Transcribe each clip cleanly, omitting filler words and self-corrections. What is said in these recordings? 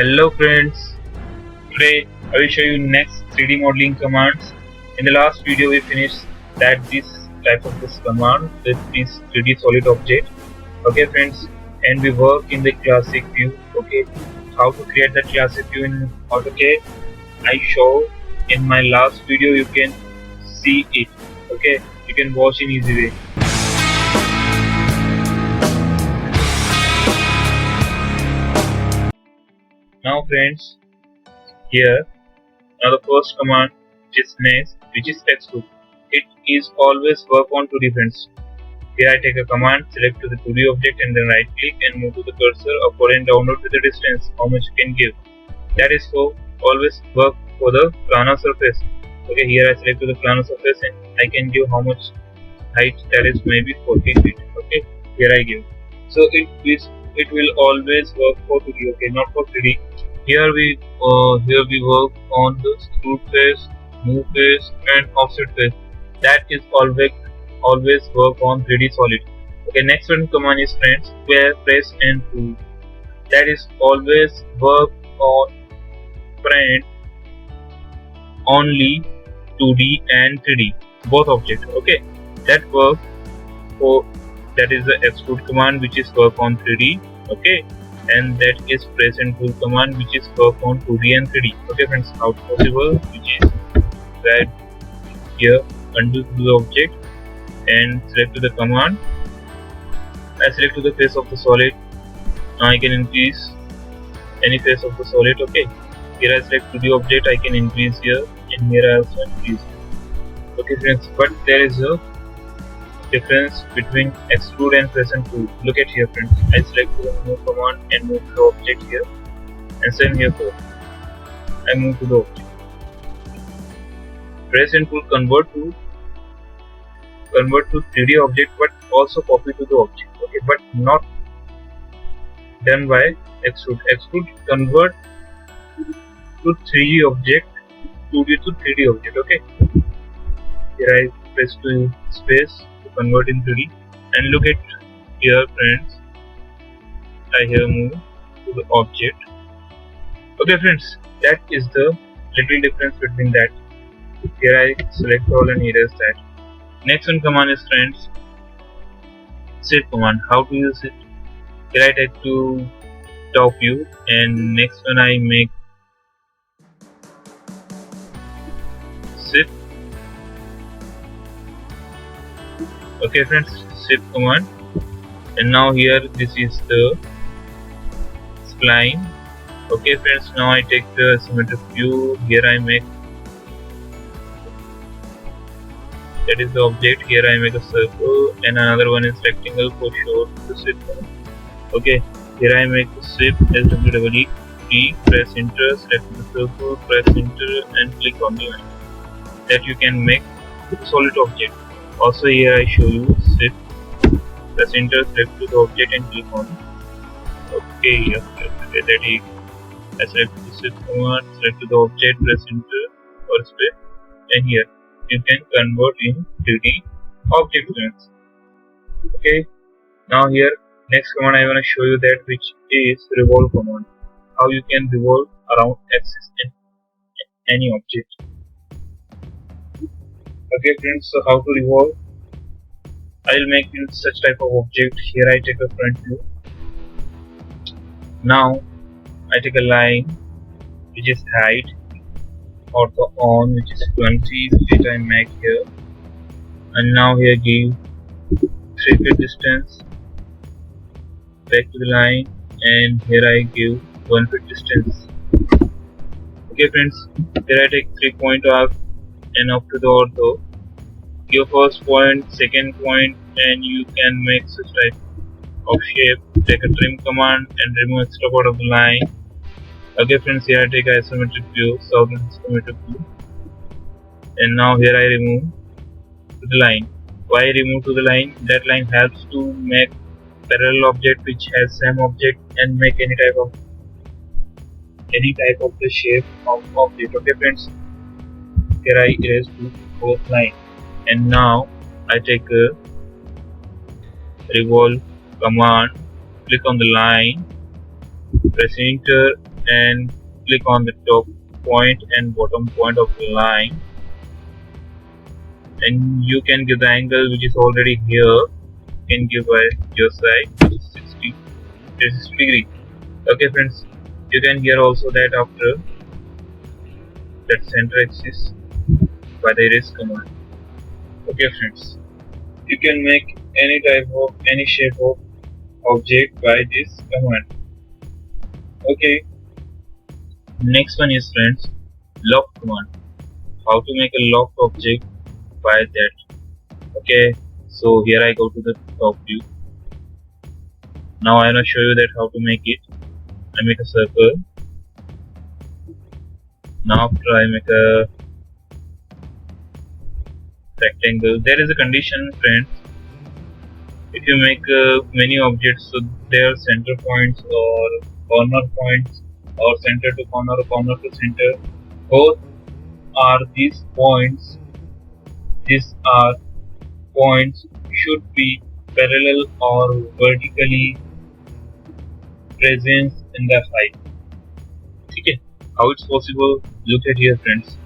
Hello friends, today I will show you next 3D modeling commands. In the last video we finished that this type of this command with this 3D solid object. Okay friends, and we work in the classic view. Okay, how to create the classic view in AutoCAD I show in my last video. You can see it. Okay, you can watch in easy way. Now friends, here now the first command is next, which is Extrude. It is always work on 2D friends. Here I take a command, select to the 2D object and then right click and move to the cursor upward and downward with the distance, how much you can give. That is for always work for the planar surface. Okay, here I select to the planar surface and I can give how much height, that is maybe 40 feet. Okay, here I give. So it will always work for 2D, okay, not for 3D. Here we work on the extrude face, move face, and offset face. That is always work on 3D solid. Okay, next one command is friends, where press and pull. That is always work on friend only 2D and 3D both objects. Okay, that work for that is the extrude command, which is work on 3D. Okay, and that is press and pull command, which is work on 2D and 3D. Okay friends, how possible, which is that here undo to the object and select to the command. I select to the face of the solid. Now I can increase any face of the solid. Okay, here I select to the object, I can increase here, and here I also increase. Okay friends, but there is a difference between extrude and press and pull. Look at here friends, I select the move command and move to the object here, and same here for I move to the object. Press and pull convert to 3D object, but also copy to the object. Okay, but not done by extrude. Extrude convert to 3D object, 2D to 3D object. Okay, here I press to space convert in 3D, and look at here friends, I here move to the object. Okay friends, that is the little difference between that. Here I select all and erase that. Next one command is friends, shift command. How to use it? Here I take to top view, and next one I make shift. Okay friends, shift command, and now here this is the spline. Okay friends, now I take the isometric view. Here I make, that is the object. Here I make a circle and another one is rectangle for sure. The shift command. Okay, here I make the shift SWEE, press enter, select the circle, press enter and click on the line. That you can make a solid object. Also here I show you shift, press enter, select to the object and click on. Okay, yes, that is, I select the shift command, select to the object, press enter or space, and here you can convert in 3D object friends. Okay, now here next command I want to show you that, which is revolve command. How you can revolve around axis in any object. Okay friends, so how to revolve? I will make in such type of object. Here I take a front view. Now I take a line which is height ortho on, which is 20 feet I make here, and now here give 3 feet distance back to the line, and here I give 1 foot distance. Okay friends, here I take 3 point arc and up to the ortho, give first point, second point, and you can make such type of shape. Take a trim command and remove extra part of the line. Okay friends, here I take isometric view, southern isometric view, and now here I remove to the line. Why remove to the line? That line helps to make parallel object which has same object and make any type of the shape of object. Okay friends, here I erase to both line, and now I take a revolve command, click on the line, press enter and click on the top point and bottom point of the line, and you can give the angle which is already here. You can give by your side, which is 60 degree. Okay friends, you can here also that after that center axis by the erase command. Okay friends, you can make any type of any shape of object by this command. Okay, next one is friends, loft command. How to make a loft object by that. Okay, so here I go to the top view. Now I will show you that how to make it. I make a circle. Now after I make a rectangle. There is a condition friends. If you make many objects, so their center points or corner points or center to corner or corner to center, both are these points. These are points should be parallel or vertically present in the height. Okay, how it's possible? Look at here friends.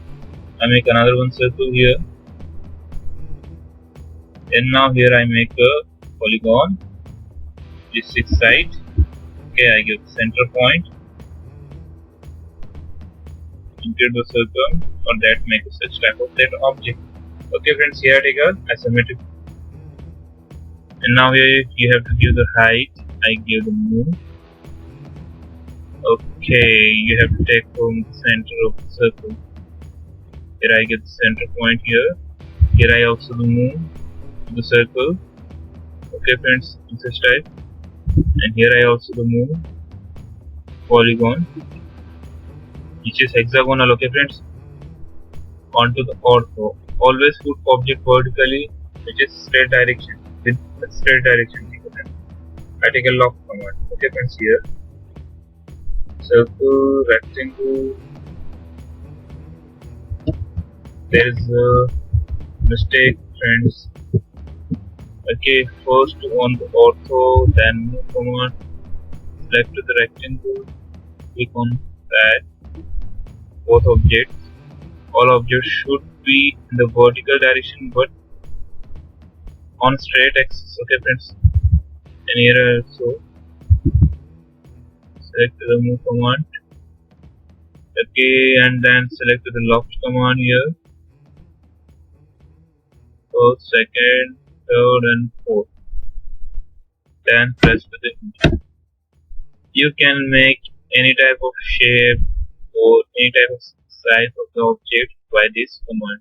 I make another one circle here, and now here I make a polygon. This 6 side. Okay, I give center point into the circle, or that make such type of that object. Okay friends, here I take a isometric, and now here you have to give the height. I give the move. Okay, you have to take from the center of the circle. Here I get the center point here. Here I also move to the circle. Okay friends, in such type. And here I also move polygon, which is hexagonal. Okay friends, onto the ortho. Always put object vertically, which is straight direction, with straight direction. I take a loft command. Okay friends, here circle, rectangle. There is a mistake friends. Okay, first on the ortho, then move command, select to the rectangle, click on that. Both objects, all objects should be in the vertical direction but on straight axis. Okay friends, and here also select the move command. Okay, and then select the loft command here. First, second, third, and fourth. Then press to the enter. You can make any type of shape or any type of size of the object by this command.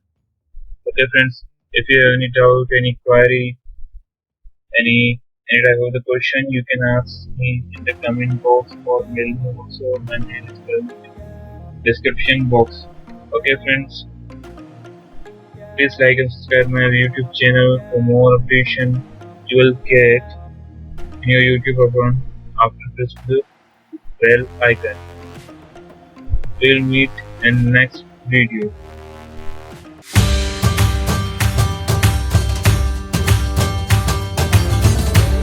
Okay friends, if you have any doubt, any query, any type of the question, you can ask me in the comment box or mail me also. My mail is in the description box. Okay friends, please like and subscribe my YouTube channel for more updation you will get in your YouTube account after press the bell icon. We'll meet in next video.